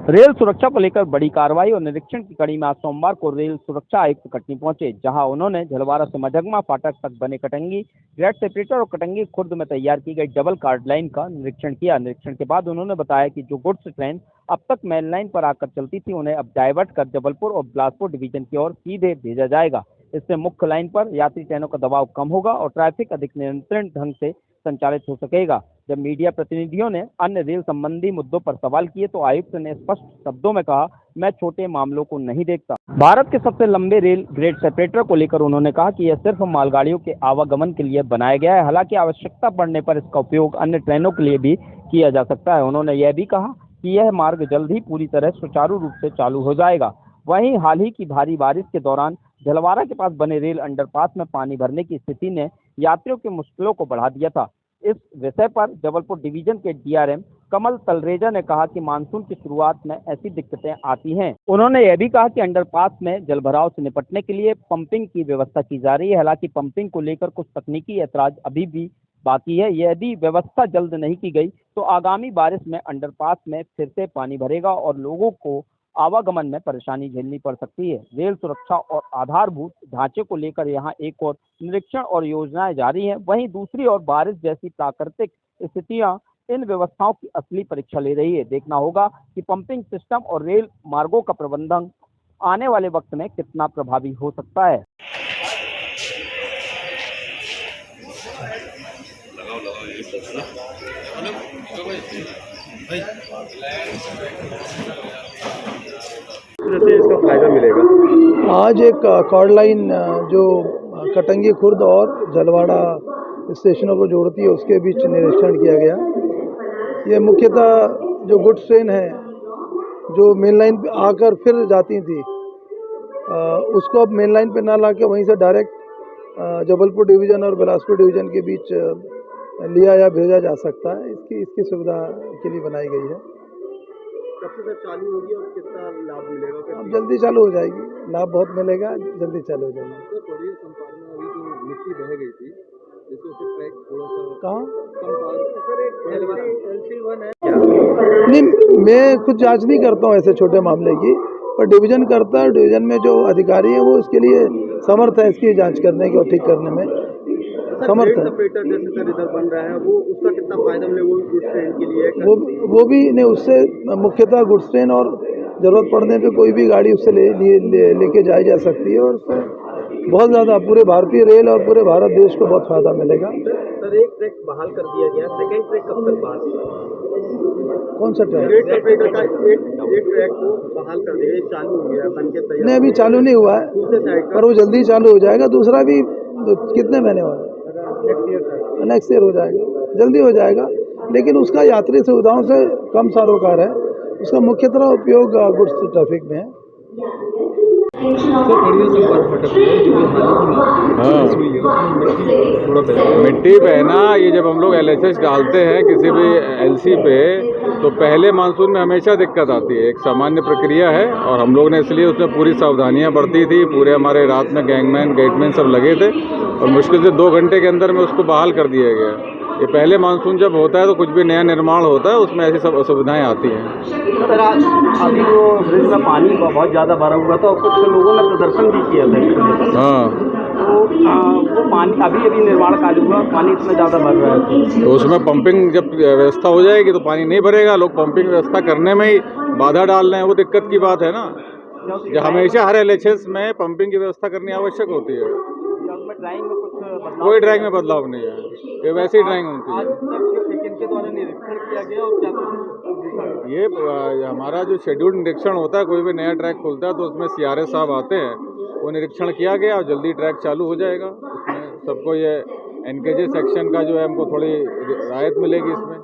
Rail सुरक्षा को लेकर बड़ी कार्रवाई और निरीक्षण की कड़ी में आज सोमवार को रेल सुरक्षा आयुक्त कटनी पहुंचे, जहां उन्होंने झलवारा से मझगमा फाटक तक बने कटंगी ग्रेड सेपरेटर और कटंगी खुर्द में तैयार की गई डबल कार्ड लाइन का निरीक्षण किया। निरीक्षण के बाद उन्होंने बताया कि जो गुड्स ट्रेन अब तक मेन लाइन पर आकर चलती थी, उन्हें अब डाइवर्ट कर जबलपुर और बिलासपुर डिवीजन की ओर सीधे भेजा जाएगा। इससे मुख्य लाइन पर यात्री ट्रेनों का दबाव कम होगा और ट्रैफिक अधिक नियंत्रित ढंग से संचालित हो सकेगा। जब मीडिया प्रतिनिधियों ने अन्य रेल संबंधी मुद्दों पर सवाल किए तो आयुक्त ने स्पष्ट शब्दों में कहा, मैं छोटे मामलों को नहीं देखता। भारत के सबसे लंबे रेल ग्रेड सेपरेटर को लेकर उन्होंने कहा कि यह सिर्फ मालगाड़ियों के आवागमन के लिए बनाया गया है। हालांकि आवश्यकता पड़ने पर इसका उपयोग अन्य ट्रेनों के लिए भी किया जा सकता है। उन्होंने यह भी कहा कि यह मार्ग जल्द ही पूरी तरह सुचारू रूप से चालू हो जाएगा। वहीं हाल ही की भारी बारिश के दौरान झलवारा के पास बने रेल अंडरपास में पानी भरने की स्थिति ने यात्रियों की मुश्किलों को बढ़ा दिया था। इस विषय पर जबलपुर डिवीजन के डीआरएम कमल तलरेजा ने कहा कि मानसून की शुरुआत में ऐसी दिक्कतें आती हैं। उन्होंने यह भी कहा कि अंडरपास में जलभराव से निपटने के लिए पंपिंग की व्यवस्था की जा रही है। हालांकि पंपिंग को लेकर कुछ तकनीकी ऐतराज अभी भी बाकी है। यदि व्यवस्था जल्द नहीं की गई तो आगामी बारिश में अंडरपास में फिर से पानी भरेगा और लोगों को आवागमन में परेशानी झेलनी पड़ सकती है। रेल सुरक्षा और आधारभूत ढांचे को लेकर यहां एक और निरीक्षण और योजनाएं जारी हैं। वहीं दूसरी ओर बारिश जैसी प्राकृतिक स्थितियां इन व्यवस्थाओं की असली परीक्षा ले रही है। देखना होगा कि पंपिंग सिस्टम और रेल मार्गों का प्रबंधन आने वाले वक्त में कितना प्रभावी हो सकता है। इसका फायदा मिलेगा। आज एक कॉर्ड लाइन जो कटंगी खुर्द और जलवाड़ा स्टेशनों को जोड़ती है उसके बीच निरीक्षण किया गया। ये मुख्यतः जो गुड्स ट्रेन है जो मेन लाइन पे आकर फिर जाती थी, उसको अब मेन लाइन पे ना लाके वहीं से डायरेक्ट जबलपुर डिवीज़न और बिलासपुर डिवीज़न के बीच लिया या भेजा जा सकता है। इसकी सुविधा के लिए बनाई गई है। कब से चालू होगी और कितना लाभ मिलेगा? अब जल्दी चालू हो जाएगी, लाभ बहुत मिलेगा, जल्दी चालू हो जाएगी। तो थोड़ी संपादन में अभी जो मिट्टी बह गई थी, जिससे उसे ट्रैक थोड़ा सा कहाँ सर एक LC1 है नहीं, मैं खुद जांच नहीं करता हूँ ऐसे छोटे मामले की, पर डिवीज़न करता है। डिवीज़न में जो अधिकारी है वो इसके लिए समर्थ है, इसकी जांच करने की और ठीक करने में समर्थ है। सेपरेटर जैसे सर इधर बन रहा है, वो उसका कितना फायदा मिलेगा वो गुड्स ट्रेन के लिए? वो भी नहीं, उससे मुख्यतः गुड्स ट्रेन और ज़रूरत पड़ने पे कोई भी गाड़ी उससे लेके जाई जा सकती है और उससे बहुत ज़्यादा पूरे भारतीय रेल और पूरे भारत देश को बहुत फायदा मिलेगा। सर एक ट्रैक बहाल कर दिया गया, सेकंड ट्रैक कब तक बहाल होगा? कौन सा ट्रैक? ग्रेड सेपरेटर का एक ट्रैक को बहाल कर दिया, चालू हो गया, बन के तैयार। नहीं, अभी चालू नहीं हुआ है, दूसरे साइड पर वो जल्दी चालू हो जाएगा। दूसरा भी कितने महीने हुआ? नेक्स्ट ईयर हो जाएगा, जल्दी हो जाएगा। लेकिन उसका यात्री सुविधाओं से कम सरोकार है, उसका मुख्यतः उपयोग गुड्स ट्रैफिक में है। मिट्टी पे है ना, ये जब हम लोग LHS डालते हैं किसी भी LC पे, तो पहले मानसून में हमेशा दिक्कत आती है। एक सामान्य प्रक्रिया है और हम लोग ने इसलिए उसमें पूरी सावधानियां बरती थी। पूरे हमारे रात में गैंगमैन गेटमैन सब लगे थे और मुश्किल से 2 घंटे के अंदर में उसको बहाल कर दिया गया। ये पहले मानसून जब होता है तो कुछ भी नया निर्माण होता है उसमें ऐसी सब असुविधाएं आती हैं। सर अभी वो ब्रिज में पानी बहुत ज़्यादा भरा हुआ था और कुछ लोगों ने प्रदर्शन भी किया था। हाँ, तो वो पानी अभी निर्माण कार्य हुआ, पानी इतना ज़्यादा भर रहा है तो उसमें पंपिंग जब व्यवस्था हो जाएगी तो पानी नहीं भरेगा। लोग पंपिंग व्यवस्था करने में ही बाधा डाल रहे हैं, वो दिक्कत की बात है ना। जो हमेशा हर LHS में पंपिंग की व्यवस्था करनी आवश्यक होती है। कोई ड्राइंग में बदलाव नहीं है, ये वैसी ड्राइंग होती है। इनके द्वारा निरीक्षण किया गया और क्या ये हमारा जो शेड्यूल्ड निरीक्षण होता है, कोई भी नया ट्रैक खुलता है तो उसमें CRS साहब आते हैं, वो निरीक्षण किया गया और जल्दी ट्रैक चालू हो जाएगा। इसमें सबको ये NKJ सेक्शन का जो है हमको थोड़ी राहत मिलेगी इसमें।